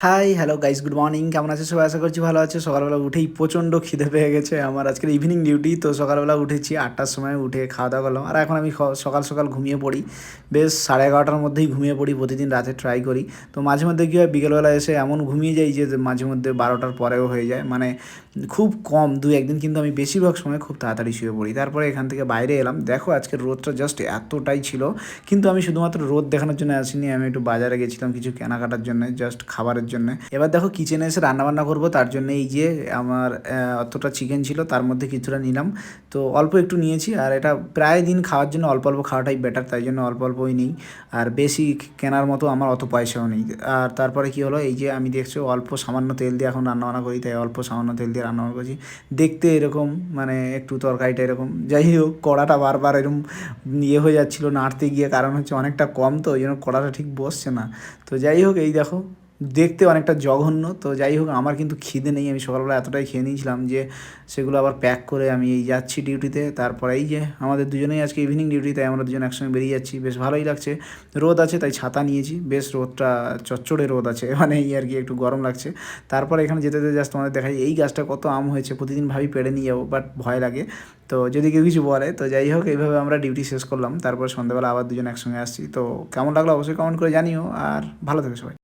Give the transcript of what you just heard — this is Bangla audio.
High, hello guys, good morning. কেমন আছে সবাই? আশা করছি ভালো আছে। সকালবেলা উঠেই প্রচণ্ড খিদে পেয়ে গেছে। আমার আজকের ইভিনিং ডিউটি, তো সকালবেলা উঠেছি ৮টার সময়, উঠে খাওয়া দাওয়া করলাম। আর এখন আমি সকাল সকাল ঘুমিয়ে পড়ি। বেশ 11:30টার মধ্যেই ঘুমিয়ে পড়ি, প্রতিদিন রাতে ট্রাই করি। তো মাঝে মধ্যে কী হয়, বিকেলবেলা এসে এমন ঘুমিয়ে যাই যে মাঝে মধ্যে 12টার পরেও হয়ে যায়। মানে খুব কম ২-১ দিন, কিন্তু আমি বেশিরভাগ সময় খুব তাড়াতাড়ি শুয়ে পড়ি। তারপরে এখান থেকে বাইরে এলাম। দেখো আজকের রোদটা জাস্ট এতটাই ছিল, কিন্তু আমি শুধুমাত্র রোদ দেখানোর জন্য আসিনি। আমি একটু বাজারে গেছিলাম কিছু কেনাকাটার জন্য, জাস্ট খাবারের জন্য। এবার দেখো কিচেনে এসে রান্নাবান্না করব, তার জন্য এই যে আমার অতটা চিকেন ছিল, তার মধ্যে কিছুটা নিলাম। তো অল্প একটু নিয়েছি, আর এটা প্রায় দিন খাওয়ার জন্য অল্প অল্প খাওয়াটাই বেটার, তাই জন্য অল্প অল্পই নিই। আর বেশি কেনার মতো আমার অত পয়সাও নেই। আর তারপরে কি হলো, এই যে আমি দেখছো অল্প সামান্য তেল দিয়ে এখন রান্নাবান্না করি, তাই অল্প সামান্য তেল দিয়ে রান্নাবান্না করছি। দেখতে এরকম, মানে একটু তরকারিটা এরকম, যাই হোক কড়াটা বারবার এরকম হয়ে যাচ্ছিলো নাড়তে গিয়ে, কারণ হচ্ছে অনেকটা কম, তো ওই জন্য কড়াটা ঠিক বসছে না। তো যাই হোক, এই দেখো দেখতে অনেকটা জঘন্য। তো যাই হোক, আমার কিন্তু খিদে নেই। আমি সকালবেলা এতটাই খেয়ে নিয়েছিলাম যে সেগুলো আবার প্যাক করে আমি এই যাচ্ছি ডিউটিতে। তারপরে এই যে আমাদের দুজনেই আজকে ইভিনিং ডিউটি, তাই আমরা দুজন একসঙ্গে বেরিয়ে যাচ্ছি। বেশ ভালোই লাগছে, রোদ আছে তাই ছাতা নিয়েছি। বেশ রোদটা চচ্চড়ে রোদ আছে, মানে এই আর কি, একটু গরম লাগছে। তারপরে এখানে যেতে যেতে জাস্ট তোমাদের দেখাই এই গাছটা কত আম হয়েছে। প্রতিদিন ভাবি পেড়ে নিয়ে যাবো, বাট ভয় লাগে। তো যদি কেউ কিছু বলে, তো যাই হোক, এইভাবে আমরা ডিউটি শেষ করলাম। তারপর সন্ধ্যাবেলা আবার দুজন একসঙ্গে আসছি। তো কেমন লাগলো অবশ্যই কমেন্ট করে জানিও, আর ভালো থেকো সবাই।